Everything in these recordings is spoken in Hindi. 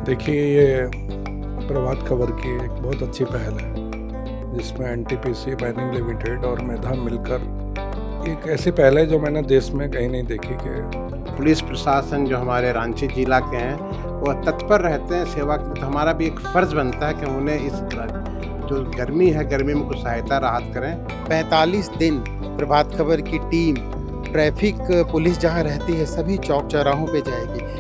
देखिए, ये प्रभात खबर की एक बहुत अच्छी पहल है जिसमें एनटीपीसी माइनिंग लिमिटेड और मेधा मिलकर एक ऐसी पहल है जो मैंने देश में कहीं नहीं देखी कि पुलिस प्रशासन जो हमारे रांची जिला के हैं वो तत्पर रहते हैं सेवा के। तो हमारा भी एक फ़र्ज़ बनता है कि उन्हें इस जो गर्मी है, गर्मी में कुछ सहायता राहत करें। 45 दिन प्रभात खबर की टीम ट्रैफिक पुलिस जहां रहती है सभी चौक चौराहों पे जाएगी।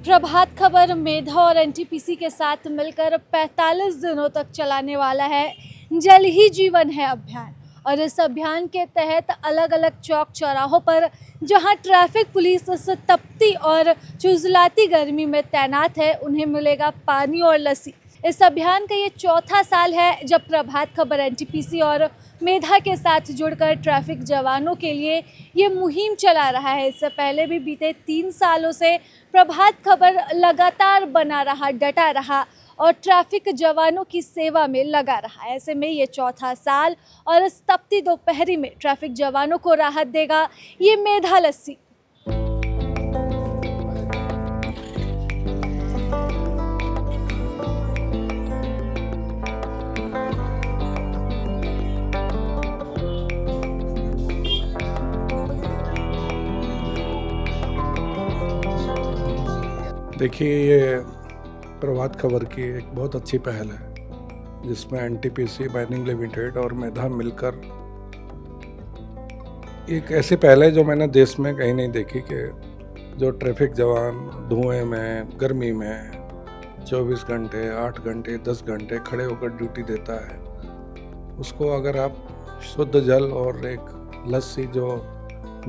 प्रभात खबर मेधा और एनटीपीसी के साथ मिलकर 45 दिनों तक चलाने वाला है जल ही जीवन है अभियान। और इस अभियान के तहत अलग अलग चौक चौराहों पर जहां ट्रैफिक पुलिस इस तपती और चुलबुलाती गर्मी में तैनात है, उन्हें मिलेगा पानी और लस्सी। इस अभियान का ये चौथा साल है जब प्रभात खबर एनटीपीसी और मेधा के साथ जुड़कर ट्रैफिक जवानों के लिए ये मुहिम चला रहा है। इससे पहले भी बीते 3 सालों से प्रभात खबर लगातार बना रहा, डटा रहा और ट्रैफिक जवानों की सेवा में लगा रहा। ऐसे में ये चौथा साल और इस तपती दोपहरी में ट्रैफिक जवानों को राहत देगा ये मेधा लस्सी। देखिए, ये प्रभात खबर की एक बहुत अच्छी पहल है जिसमें एनटीपीसी माइनिंग लिमिटेड और मेधा मिलकर एक ऐसी पहल है जो मैंने देश में कहीं नहीं देखी कि जो ट्रैफिक जवान धुएं में, गर्मी में 24 घंटे, 8 घंटे, 10 घंटे खड़े होकर ड्यूटी देता है, उसको अगर आप शुद्ध जल और एक लस्सी जो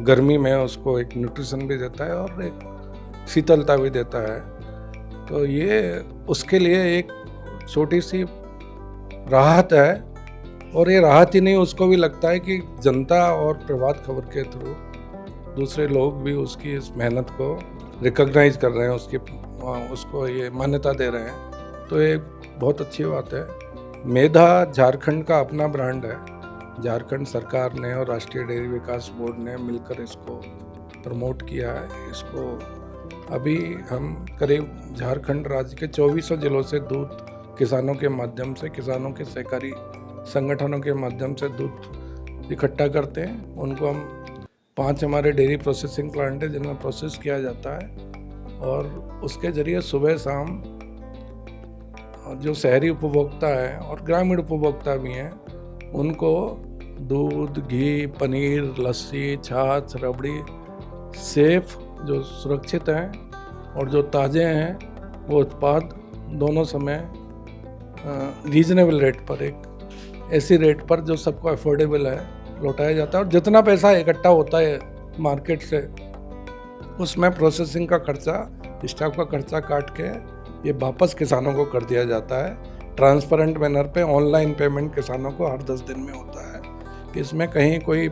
गर्मी में उसको एक न्यूट्रिशन भी देता है और एक शीतलता भी देता है, तो ये उसके लिए एक छोटी सी राहत है। और ये राहत ही नहीं, उसको भी लगता है कि जनता और प्रभात खबर के थ्रू दूसरे लोग भी उसकी इस मेहनत को रिकॉग्नाइज कर रहे हैं, उसको ये मान्यता दे रहे हैं, तो ये बहुत अच्छी बात है। मेधा झारखंड का अपना ब्रांड है। झारखंड सरकार ने और राष्ट्रीय डेयरी विकास बोर्ड ने मिलकर इसको प्रमोट किया है। इसको अभी हम करीब झारखंड राज्य के 2400 जिलों से दूध किसानों के माध्यम से, किसानों के सहकारी संगठनों के माध्यम से दूध इकट्ठा करते हैं। उनको हम 5 हमारे डेयरी प्रोसेसिंग प्लांट है जिनमें प्रोसेस किया जाता है और उसके ज़रिए सुबह शाम जो शहरी उपभोक्ता है और ग्रामीण उपभोक्ता भी हैं, उनको दूध, घी, पनीर, लस्सी, छाछ, रबड़ी सेफ, जो सुरक्षित हैं और जो ताज़े हैं, वो उत्पाद दोनों समय रीजनेबल रेट पर, एक ऐसी रेट पर जो सबको अफोर्डेबल है, लौटाया जाता है। और जितना पैसा इकट्ठा होता है मार्केट से, उसमें प्रोसेसिंग का खर्चा, स्टाफ का खर्चा काट के ये वापस किसानों को कर दिया जाता है। ट्रांसपेरेंट मैनर पे ऑनलाइन पेमेंट किसानों को हर 10 दिन में होता है। इसमें कहीं कोई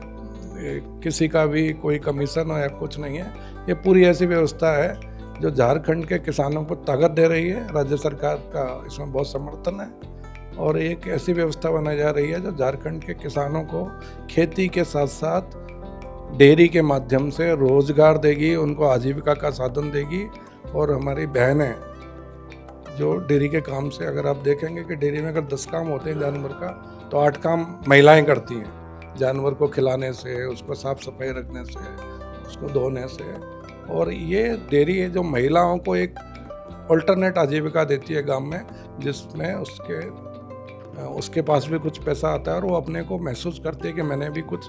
किसी का भी कोई कमीशन या कुछ नहीं है। ये पूरी ऐसी व्यवस्था है जो झारखंड के किसानों को ताकत दे रही है। राज्य सरकार का इसमें बहुत समर्थन है और एक ऐसी व्यवस्था बनाई जा रही है जो झारखंड के किसानों को खेती के साथ साथ डेयरी के माध्यम से रोजगार देगी, उनको आजीविका का साधन देगी। और हमारी बहनें जो डेयरी के काम से, अगर आप देखेंगे कि डेयरी में अगर 10 काम होते हैं जानवर का, तो 8 काम महिलाएं करती हैं। जानवर को खिलाने से, उसको साफ सफाई रखने से, उसको धोने से। और ये डेयरी है जो महिलाओं को एक अल्टरनेट आजीविका देती है गांव में, जिसमें उसके पास भी कुछ पैसा आता है और वो अपने को महसूस करती है कि मैंने भी कुछ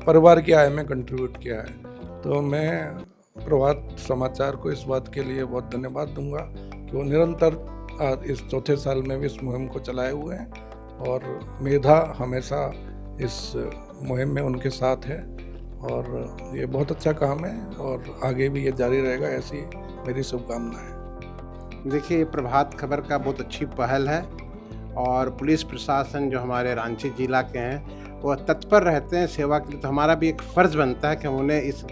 परिवार की आय में कंट्रीब्यूट किया है। तो मैं प्रभात समाचार को इस बात के लिए बहुत धन्यवाद दूंगा कि वो निरंतर इस चौथे साल में भी इस मुहिम को चलाए हुए हैं और मेधा हमेशा इस मुहिम में उनके साथ है और ये बहुत अच्छा काम है और आगे भी ये जारी रहेगा, ऐसी मेरी शुभकामनाएं। देखिए, ये प्रभात खबर का बहुत अच्छी पहल है और पुलिस प्रशासन जो हमारे रांची जिला के हैं वो तत्पर रहते हैं सेवा के लिए। तो हमारा भी एक फ़र्ज़ बनता है कि उन्हें इस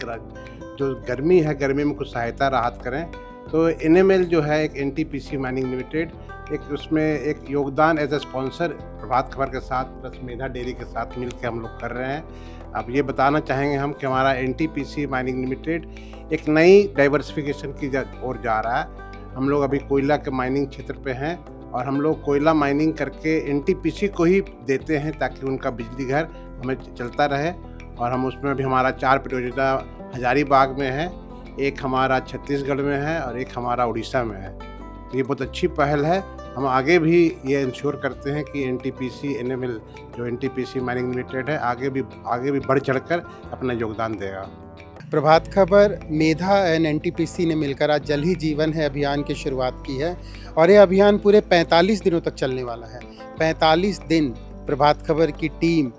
जो गर्मी है, गर्मी में कुछ सहायता राहत करें। तो एनएमएल जो है एक एनटीपीसी माइनिंग लिमिटेड, एक उसमें एक योगदान as a sponsor Prabhat Khabar के साथ प्लस मेधा डेयरी के साथ मिलकर हम लोग कर रहे हैं। अब ये बताना चाहेंगे हम कि हमारा एनटीपीसी माइनिंग लिमिटेड एक नई डाइवर्सिफिकेशन की ओर जा रहा है। हम लोग अभी कोयला के माइनिंग क्षेत्र पे हैं और हम लोग कोयला माइनिंग करके एनटीपीसी को ही देते हैं ताकि उनका बिजली घर हमें चलता रहे। और हम उसमें भी हमारा 4 परियोजना हजारीबाग में है, एक हमारा छत्तीसगढ़ में है और एक हमारा उड़ीसा में है। तो ये बहुत अच्छी पहल है। हम आगे भी ये इंश्योर करते हैं कि एनटीपीसी एनएमएल जो एनटीपीसी माइनिंग लिमिटेड है आगे भी बढ़ चढ़कर अपना योगदान देगा। प्रभात खबर, मेधा एंड एनटीपीसी ने मिलकर आज जल ही जीवन है अभियान की शुरुआत की है और ये अभियान पूरे 45 दिनों तक चलने वाला है। 45 दिन प्रभात खबर की टीम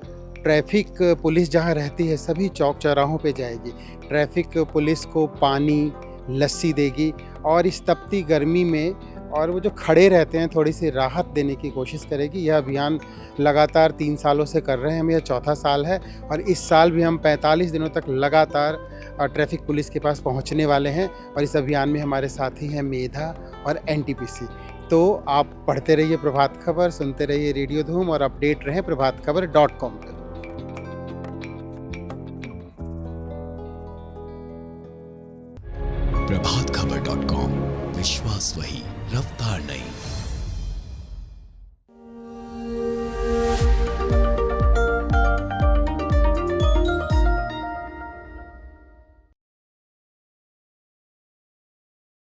ट्रैफिक पुलिस जहां रहती है सभी चौक चौराहों पे जाएगी, ट्रैफिक पुलिस को पानी, लस्सी देगी और इस तपती गर्मी में और वो जो खड़े रहते हैं थोड़ी सी राहत देने की कोशिश करेगी। यह अभियान लगातार 3 सालों से कर रहे हैं हम, यह चौथा साल है और इस साल भी हम 45 दिनों तक लगातार ट्रैफिक पुलिस के पास पहुंचने वाले हैं और इस अभियान में हमारे साथी हैं मेधा और एनटीपीसी। तो आप पढ़ते रहिए प्रभात खबर, सुनते रहिए रेडियो धूम और अपडेट रहें प्रभातखबर.com पर। प्रभातखबर.com, विश्वास वही, रफ्तार नहीं।